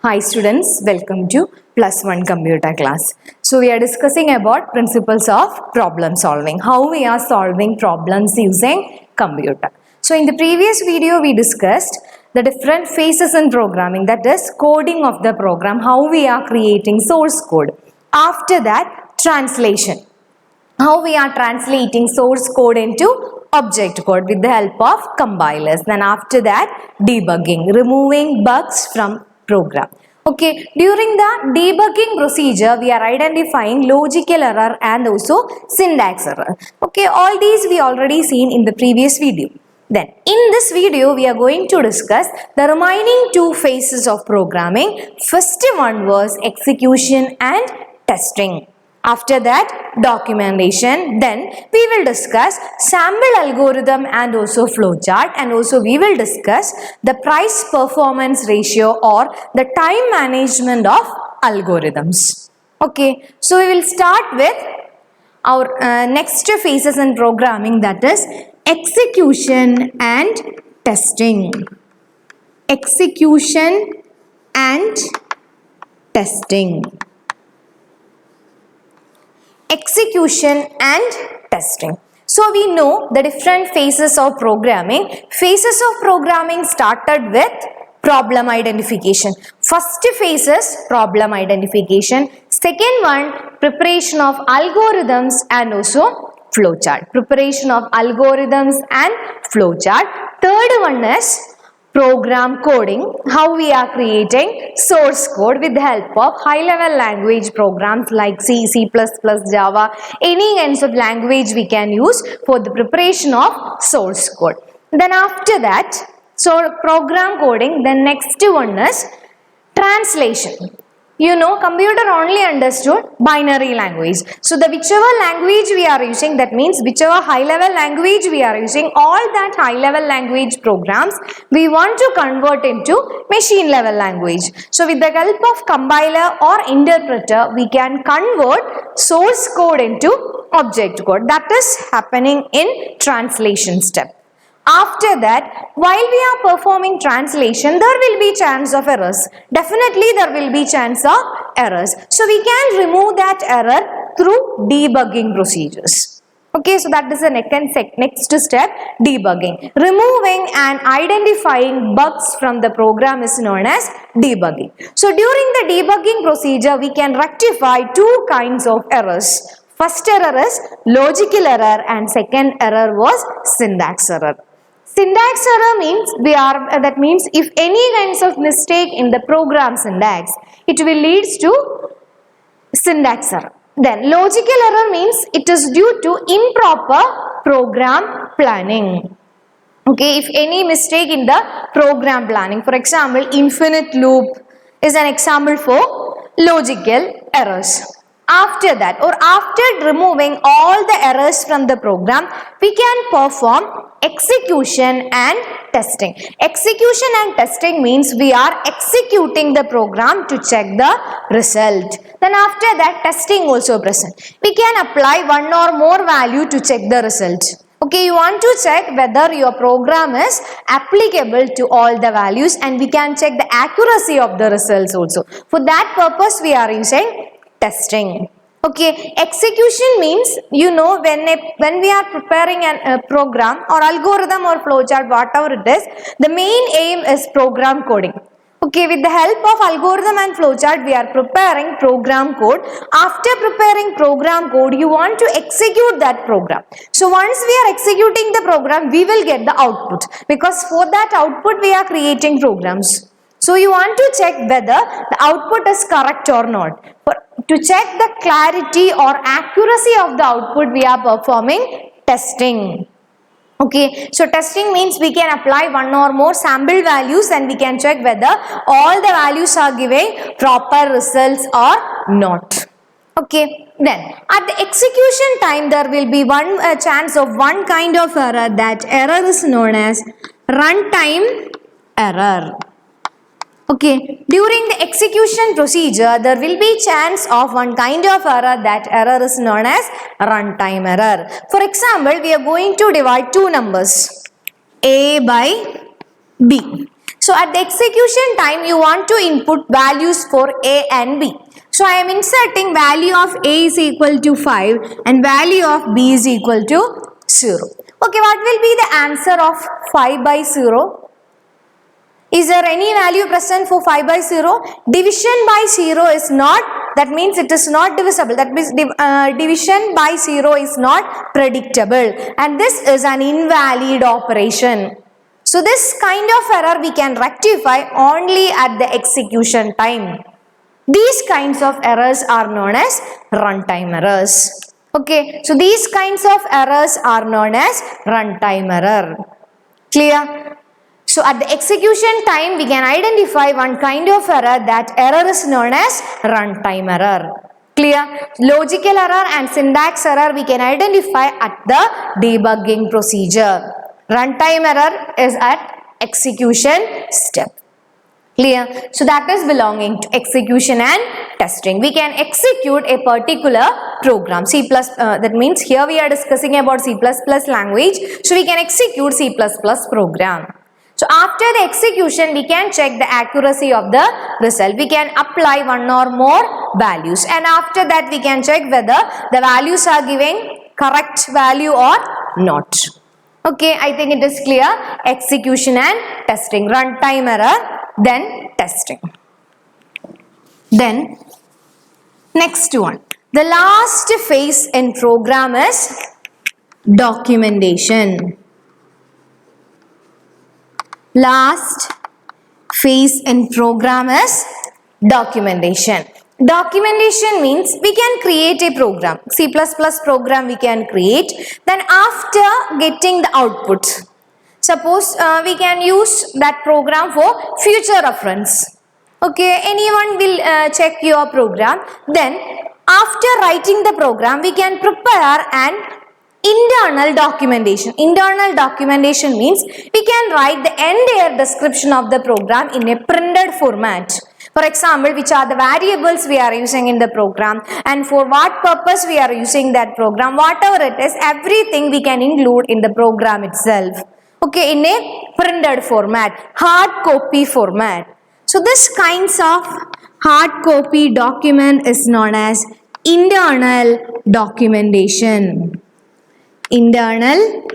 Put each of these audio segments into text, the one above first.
Hi students, welcome to plus one computer class. So we are discussing about principles of problem solving, how we are solving problems using computer. So in the previous video we discussed the different phases in programming, that is coding of the program, how we are creating source code. After that, translation, how we are translating source code into object code with the help of compilers. Then after that, debugging, removing bugs from program. Okay, during the debugging procedure, we are identifying logical error and also syntax error. Okay, all these we already seen in the previous video. Then in this video, we are going to discuss the remaining two phases of programming. First one was execution and testing. After that, documentation. Then we will discuss sample algorithm and also flowchart, and also we will discuss the price performance ratio or the time management of algorithms. Okay, so we will start with our next phases in programming, that is execution and testing. Execution and testing. Execution and testing. So we know the different phases of programming. Phases of programming started with problem identification. First phase is problem identification. Second one, preparation of algorithms and also flowchart. Preparation of algorithms and flowchart. Third one is program coding, how we are creating source code with the help of high-level language programs like C, C++, Java, any kinds of language we can use for the preparation of source code. Then after that, so program coding, then next one is translation. You know, computer only understood binary language. So the whichever language we are using, that means whichever high level language we are using, all that high level language programs we want to convert into machine level language. So with the help of compiler or interpreter, we can convert source code into object code. That is happening in translation step. After that, while we are performing translation, there will be chance of errors. Definitely there will be chance of errors. So we can remove that error through debugging procedures. Okay, so that is the next step, debugging. Removing and identifying bugs from the program is known as debugging. So during the debugging procedure, we can rectify two kinds of errors. First error is logical error and second error was syntax error. Syntax error means that means if any kinds of mistake in the program syntax, it will lead to syntax error. Then logical error means it is due to improper program planning. Okay, if any mistake in the program planning, for example, infinite loop is an example for logical errors. After that, or after removing all the errors from the program, we can perform execution and testing. Execution and testing means we are executing the program to check the result. Then after that, testing also present. We can apply one or more value to check the result. Okay, you want to check whether your program is applicable to all the values, and we can check the accuracy of the results also. For that purpose, we are using testing. Okay, execution means, you know, when we are preparing a program or algorithm or flowchart, whatever it is, the main aim is program coding. Okay, with the help of algorithm and flowchart, we are preparing program code. After preparing program code, you want to execute that program. So once we are executing the program, we will get the output, because for that output we are creating programs. So you want to check whether the output is correct or not. To check the clarity or accuracy of the output, we are performing testing. Okay, so testing means we can apply one or more sample values and we can check whether all the values are giving proper results or not. Okay, then at the execution time, there will be one chance of one kind of error. That error is known as runtime error. Okay, during the execution procedure, there will be chance of one kind of error. That error is known as runtime error. For example, we are going to divide two numbers, A by B. So at the execution time, you want to input values for A and B. So I am inserting value of A is equal to 5 and value of B is equal to 0. Okay, what will be the answer of 5 by 0? Is there any value present for 5 by 0? Division by 0 is not, that means it is not divisible. That means division by 0 is not predictable and this is an invalid operation. So this kind of error we can rectify only at the execution time. These kinds of errors are known as runtime errors. Okay, so these kinds of errors are known as runtime error. Clear? So at the execution time, we can identify one kind of error. That error is known as runtime error. Clear? Logical error and syntax error we can identify at the debugging procedure. Runtime error is at execution step. Clear? So that is belonging to execution and testing. We can execute a particular program. That means here we are discussing about C++ language. So we can execute C++ program. So after the execution, we can check the accuracy of the result. We can apply one or more values and after that we can check whether the values are giving correct value or not. Okay, I think it is clear. Execution and testing. Runtime error, then testing. Then next one. The last phase in program is documentation. Last phase in program is documentation. Documentation means we can create a program. C++ program we can create. Then after getting the output, suppose we can use that program for future reference. Okay, anyone will check your program. Then after writing the program, we can prepare an internal documentation. Internal documentation means we can write the entire description of the program in a printed format. For example, which are the variables we are using in the program and for what purpose we are using that program, whatever it is, everything we can include in the program itself. Okay, in a printed format, hard copy format. So this kinds of hard copy document is known as internal documentation. Internal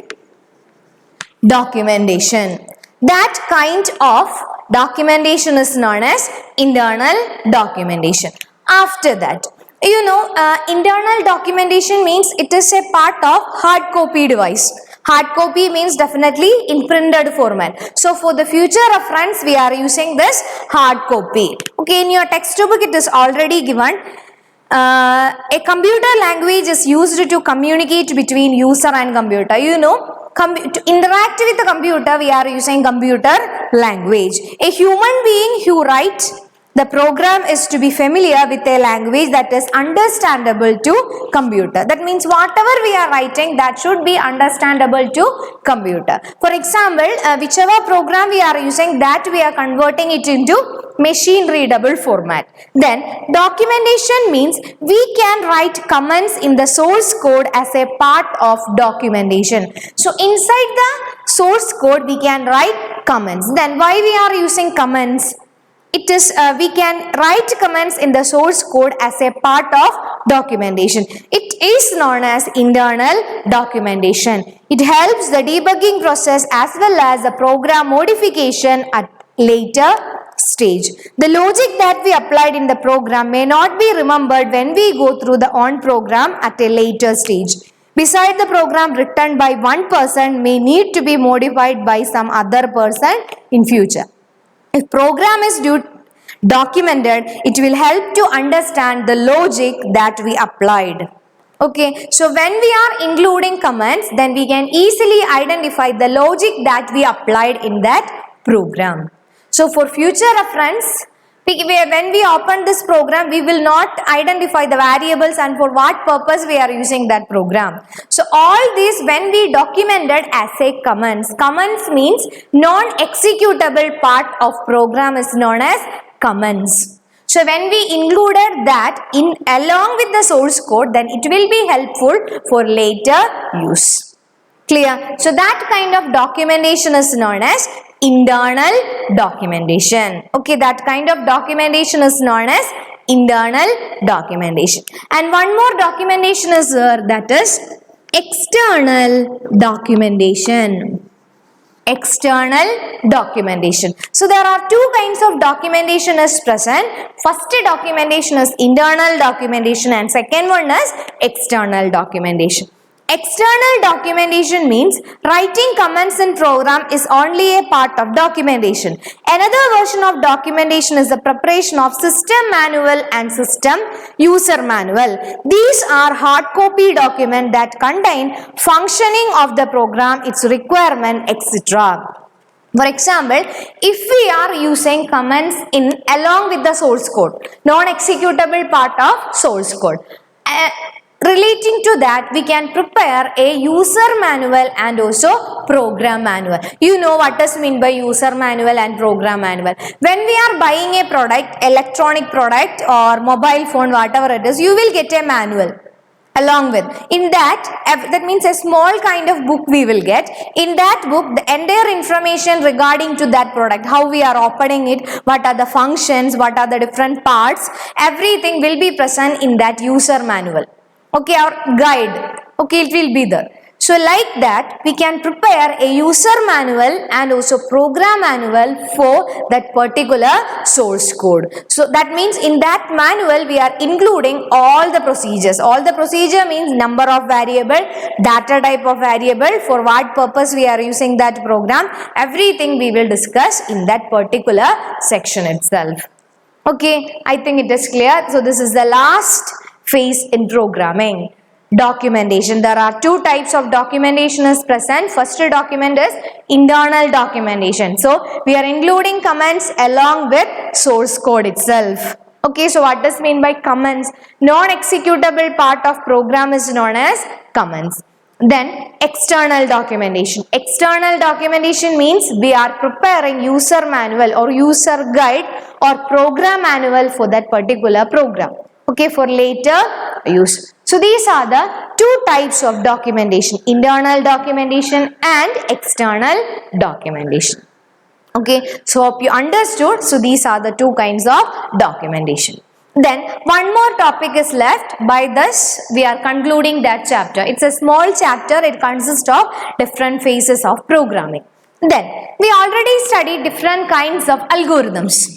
documentation. That kind of documentation is known as internal documentation. After that, you know, internal documentation means it is a part of hard copy device. Hard copy means definitely in printed format. So for the future reference, we are using this hard copy. Okay, in your textbook it is already given. A computer language is used to communicate between user and computer. You know, to interact with the computer, we are using computer language. A human being who writes the program is to be familiar with a language that is understandable to computer. That means whatever we are writing, that should be understandable to computer. For example, whichever program we are using, that we are converting it into machine readable format. Then documentation means we can write comments in the source code as a part of documentation. So inside the source code, we can write comments. Then why we are using comments? It is we can write comments in the source code as a part of documentation. It is known as internal documentation. It helps the debugging process as well as the program modification at later stage. The logic that we applied in the program may not be remembered when we go through the on program at a later stage. Besides, the program written by one person may need to be modified by some other person in future. If program is documented, it will help to understand the logic that we applied. Okay, so when we are including comments, then we can easily identify the logic that we applied in that program. So for future reference, when we open this program, we will not identify the variables and for what purpose we are using that program. So all these when we documented as a comments. Comments means non-executable part of program is known as comments. So when we included that in along with the source code, then it will be helpful for later use. Clear? So that kind of documentation is known as internal documentation. Okay, that kind of documentation is known as internal documentation. And one more documentation is there, that is external documentation. External documentation. So there are two kinds of documentation is present. First documentation is internal documentation and second one is external documentation. External documentation means writing comments in program is only a part of documentation. Another version of documentation is the preparation of system manual and system user manual. These are hard copy documents that contain functioning of the program, its requirement, etc. For example, if we are using comments in along with the source code, non-executable part of source code. Relating to that, we can prepare a user manual and also program manual. You know what does mean by user manual and program manual. When we are buying a product, electronic product or mobile phone, whatever it is, you will get a manual along with. In that means a small kind of book we will get. In that book, the entire information regarding to that product, how we are opening it, what are the functions, what are the different parts, everything will be present in that user manual. Okay, our guide, okay, it will be there. So like that, we can prepare a user manual and also program manual for that particular source code. So that means in that manual, we are including all the procedures. All the procedure means number of variable, data type of variable, for what purpose we are using that program. Everything we will discuss in that particular section itself. Okay, I think it is clear. So this is the last phase in programming. Documentation. There are two types of documentation is present. First document is internal documentation. So we are including comments along with source code itself. Okay, so what does mean by comments? Non-executable part of program is known as comments. Then external documentation. External documentation means we are preparing user manual or user guide or program manual for that particular program. Okay, for later use. So these are the two types of documentation, internal documentation and external documentation. Okay, so hope you understood. So these are the two kinds of documentation. Then one more topic is left. By this we are concluding that chapter. It's a small chapter. It consists of different phases of programming. Then we already studied different kinds of algorithms.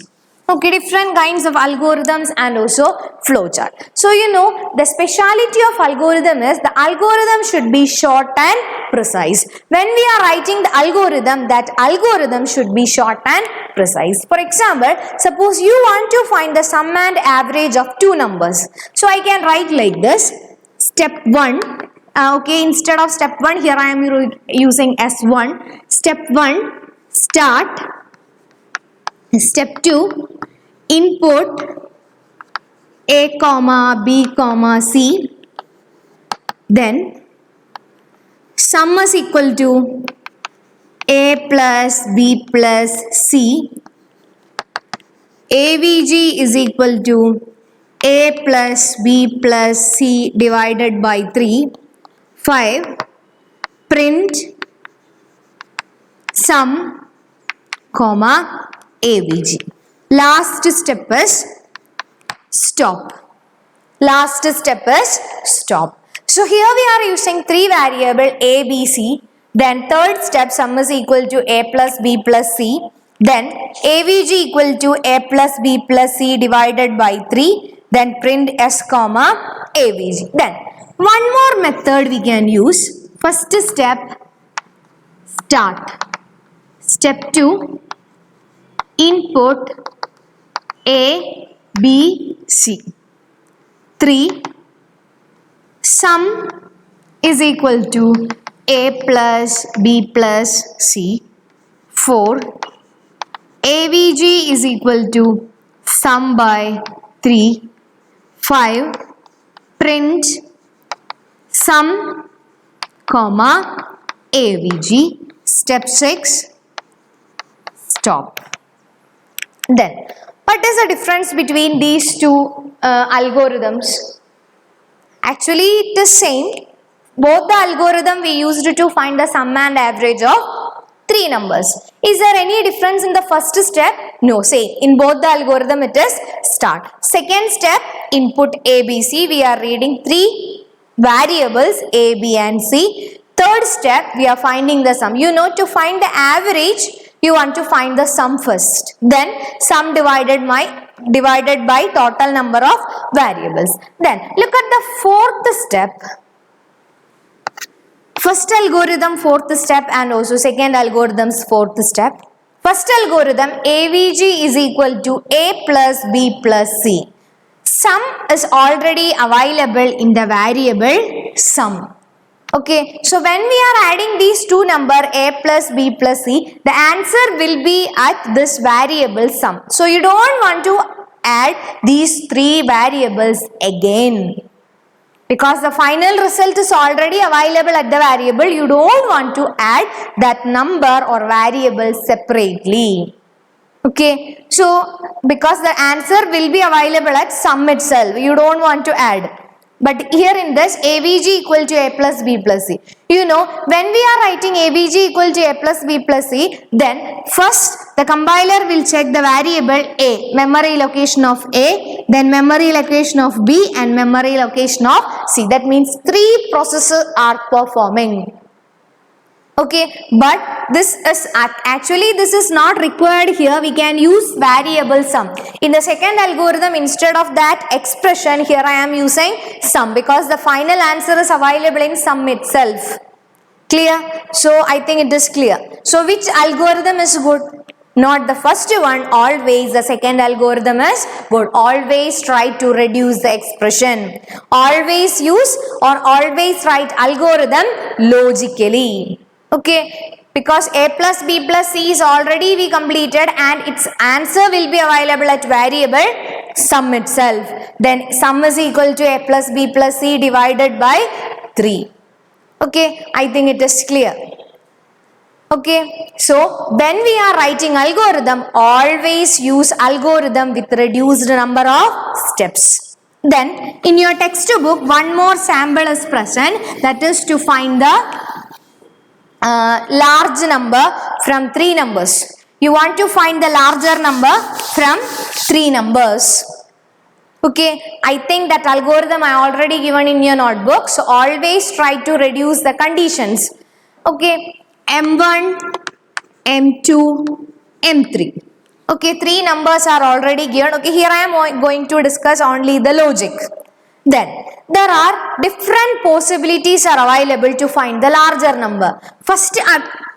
Okay, different kinds of algorithms and also flowchart. So you know the speciality of algorithm is the algorithm should be short and precise. When we are writing the algorithm, that algorithm should be short and precise. For example, suppose you want to find the sum and average of two numbers. So I can write like this. Step 1. Okay, instead of step 1, here I am using S1. Step 1, start. Step 2, input A comma B comma C. Then sum is equal to A plus B plus C. AVG is equal to A plus B plus C divided by 3. 5. Print sum comma AVG. Last step is stop. Last step is stop. So here we are using three variable A, B, C. Then third step, sum is equal to A plus B plus C. Then AVG equal to A plus B plus C divided by 3. Then print S comma AVG. Then one more method we can use. First step, start. Step 2, input A, B, C. 3. Sum is equal to A plus B plus C. 4. AVG is equal to sum by 3. 5. Print sum comma AVG. Step 6. Stop. Then, what is the difference between these two algorithms? Actually, it is same. Both the algorithm we used to find the sum and average of 3 numbers. Is there any difference in the first step? No, same. In both the algorithm it is start. Second step, input A, B, C. We are reading 3 variables A, B and C. Third step, we are finding the sum. You know, to find the average, you want to find the sum first. Then sum divided by total number of variables. Then look at the fourth step. First algorithm fourth step and also second algorithm's fourth step. First algorithm, AVG is equal to A plus B plus C. Sum is already available in the variable sum. Okay, so when we are adding these two numbers A plus B plus C, the answer will be at this variable sum. So you don't want to add these three variables again, because the final result is already available at the variable. You don't want to add that number or variable separately. Okay, so because the answer will be available at sum itself, you don't want to add. But here in this, AVG equal to A plus B plus C. You know, when we are writing AVG equal to A plus B plus C, then first the compiler will check the variable A, memory location of A, then memory location of B and memory location of C. That means 3 processes are performing. Okay, but this is actually this is not required here. We can use variable sum. In the second algorithm, instead of that expression, here I am using sum because the final answer is available in sum itself. Clear? So I think it is clear. So which algorithm is good? Not the first one. Always the second algorithm is good. Always try to reduce the expression. Always use or always write algorithm logically. Okay, because A plus B plus C is already we completed and its answer will be available at variable sum itself. Then sum is equal to A plus B plus C divided by 3. Okay, I think it is clear. Okay, so when we are writing algorithm, always use algorithm with reduced number of steps. Then in your textbook, one more sample is present, that is to find the large number from 3 numbers. You want to find the larger number from 3 numbers. Okay, I think that algorithm I already given in your notebook. So always try to reduce the conditions. Okay, M1, M2, M3. Okay, 3 numbers are already given. Okay, here I am going to discuss only the logic. Then there are different possibilities are available to find the larger number. First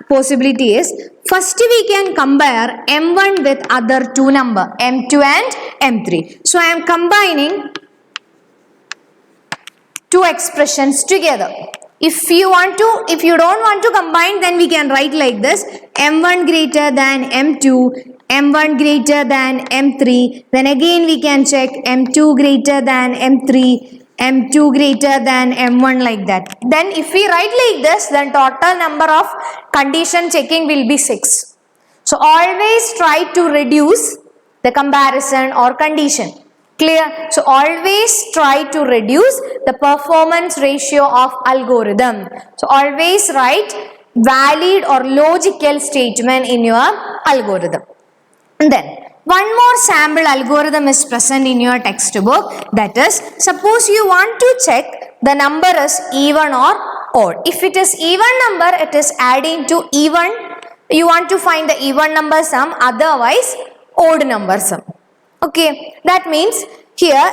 possibility is, first we can compare M1 with other 2 number, M2 and M3. So I am combining 2 expressions together. If you don't want to combine, then we can write like this: M1 greater than M2, M1 greater than M3, then again we can check M2 greater than M3, M2 greater than M1, like that. Then if we write like this, then total number of condition checking will be 6. So always try to reduce the comparison or condition. Clear? So always try to reduce the performance ratio of algorithm. So always write valid or logical statement in your algorithm. And then one more sample algorithm is present in your textbook, that is, suppose you want to check the number is even or odd. If it is even number, it is adding to even. You want to find the even number sum, otherwise odd number sum. Okay, that means here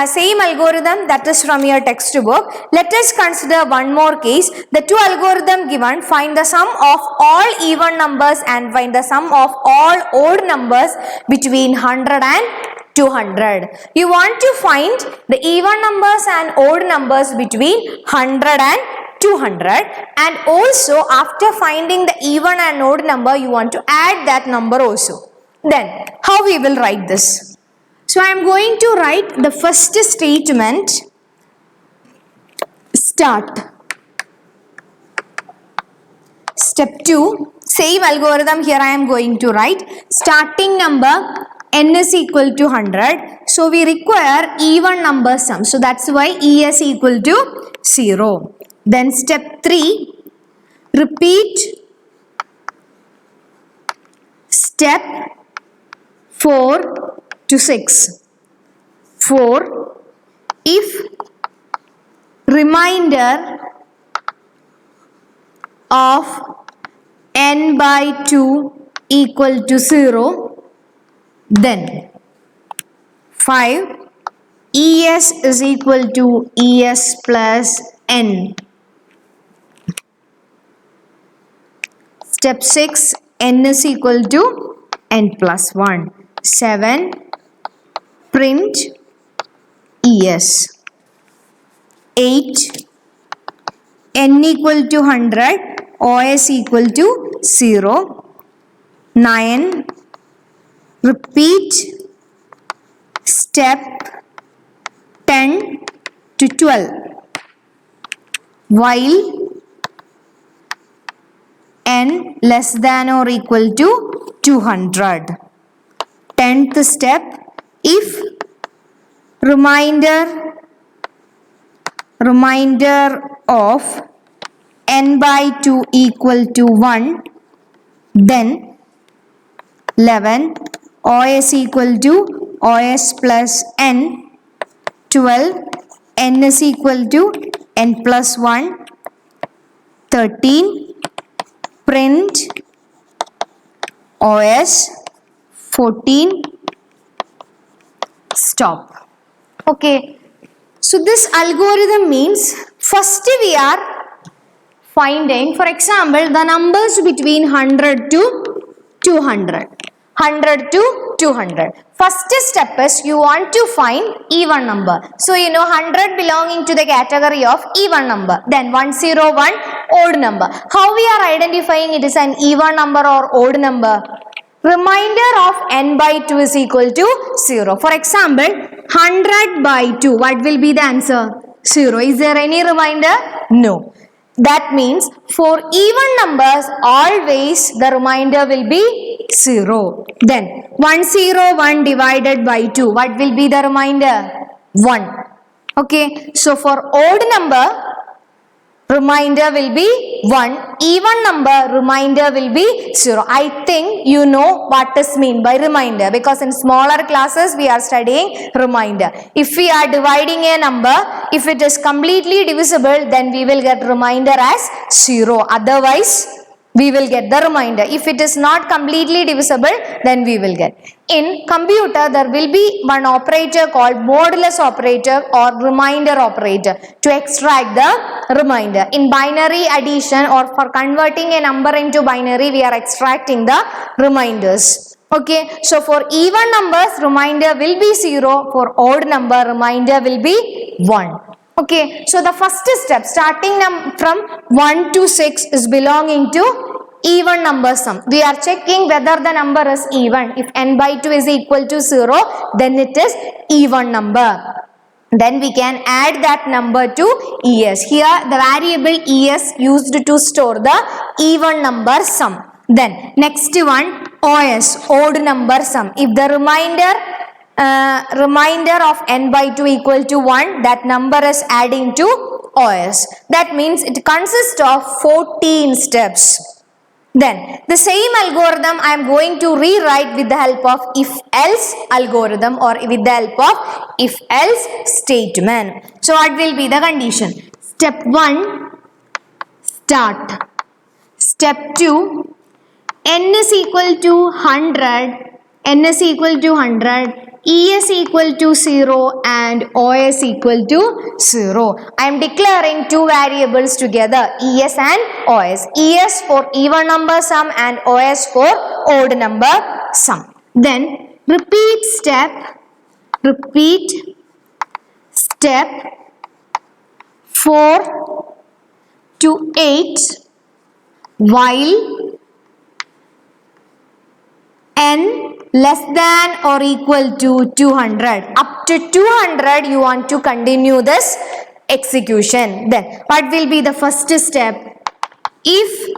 same algorithm that is from your textbook. Let us consider one more case. The 2 algorithm given, find the sum of all even numbers and find the sum of all odd numbers between 100 and 200. You want to find the even numbers and odd numbers between 100 and 200, and also after finding the even and odd number, you want to add that number also. Then how we will write this? So I am going to write the first statement, start. Step 2, same algorithm, here I am going to write starting number n is equal to 100. So we require even number sum. So that's why e is equal to 0. Then step 3, repeat step 4 to 6. 4. If remainder of n by 2 equal to 0, then 5. ES is equal to ES plus N. Step 6. N is equal to N plus 1. 7. Print ES. 8. N equal to 100. OS equal to 0. 9. Repeat step 10 to 12 while n less than or equal to 200. 10th step, if remainder of n by 2 equal to 1, then 11. OS equal to OS plus N. 12. N is equal to N plus 1. 13. Print OS. 14. Stop. Okay. So this algorithm means first we are finding, for example, the numbers between 100 to 200. 100 to 200. First step is you want to find even number. So you know 100 belonging to the category of even number. Then 101 odd number. How we are identifying it is an even number or odd number? Remainder of n by 2 is equal to 0. For example, 100 by 2. What will be the answer? 0. Is there any remainder? No. That means for even numbers always the remainder will be 0. Then 101 divided by 2. What will be the remainder? 1. Okay. So for odd number remainder will be 1. Even number remainder will be 0. I think you know what is mean by remainder because in smaller classes we are studying remainder. If we are dividing a number, if it is completely divisible, then we will get remainder as 0. Otherwise, we will get the remainder. If it is not completely divisible, then we will get. In computer, there will be one operator called modulus operator or remainder operator to extract the remainder. In binary addition or for converting a number into binary, we are extracting the remainders. Okay, so for even numbers, remainder will be 0. For odd number, remainder will be 1. Okay, so the first step starting from 1 to 6 is belonging to even number sum. We are checking whether the number is even. If n by 2 is equal to 0, then it is even number. Then we can add that number to ES. Here the variable ES used to store the even number sum. Then next one, OS, odd number sum. If the remainder of n by 2 equal to 1, that number is adding to OS. That means it consists of 14 steps. Then the same algorithm I am going to rewrite with the help of if-else algorithm or with the help of if-else statement. So what will be the condition? Step 1, start. Step 2, n is equal to 100, n is equal to 100, ES equal to 0 and OS equal to 0. I am declaring two variables together, ES and OS. ES for even number sum and OS for odd number sum. Then repeat step 4 to 8 while n less than or equal to 200. Up to 200 you want to continue this execution. Then what will be the first step? If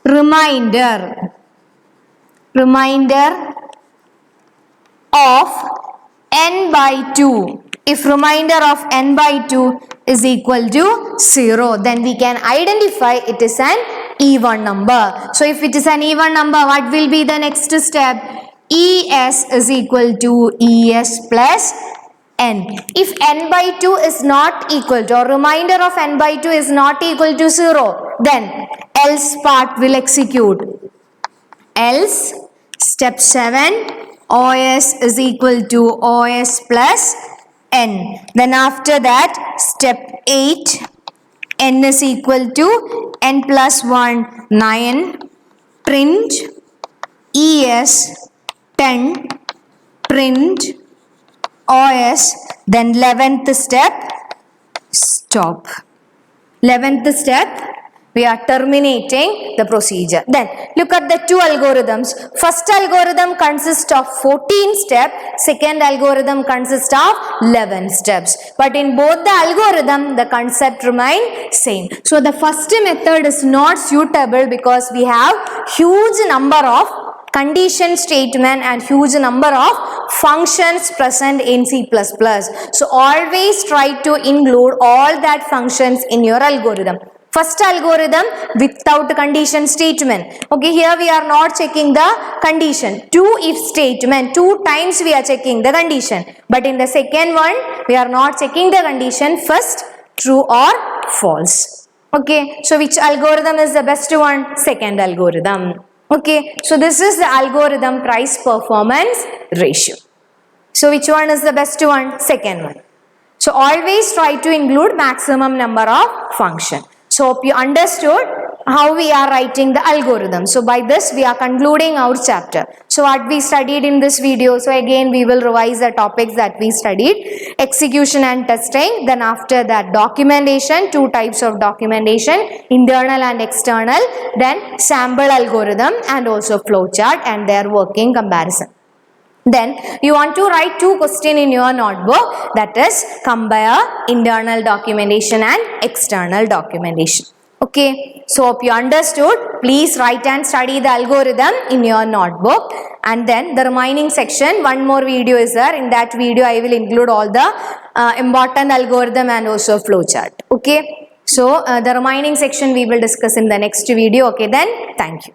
remainder of n by 2, if remainder of n by 2 is equal to 0, then we can identify it is an even number. So if it is an even number, what will be the next step? ES is equal to ES plus n. If n by 2 is not equal to, or remainder of n by 2 is not equal to 0, then else part will execute. Else, step 7, OS is equal to OS plus n. Then after that, step 8, n is equal to n plus 1, 9, print ES 10, print OS, then 11th step, stop. 11th step, we are terminating the procedure. Then look at the two algorithms. First algorithm consists of 14 steps, second algorithm consists of 11 steps. But in both the algorithm, the concept remain same. So the first method is not suitable because we have huge number of condition statement and huge number of functions present in C++. So always try to include all that functions in your algorithm. First algorithm without condition statement. Okay, here we are not checking the condition. 2 if statement, 2 times we are checking the condition. But in the second one, we are not checking the condition. First, true or false. Okay, so which algorithm is the best one? Second algorithm. Okay, so this is the algorithm price performance ratio. So which one is the best one? Second one. So always try to include maximum number of function. So hope you understood how we are writing the algorithm. So by this we are concluding our chapter. So what we studied in this video, so again we will revise the topics that we studied. Execution and testing, then after that documentation, 2 types of documentation, internal and external, then sample algorithm and also flowchart and their working comparison. Then you want to write 2 questions in your notebook, that is compare internal documentation and external documentation. Okay, so hope you understood. Please write and study the algorithm in your notebook, and then the remaining section, one more video is there. In that video I will include all the important algorithm and also flowchart. Okay, so the remaining section we will discuss in the next video. Okay, then thank you.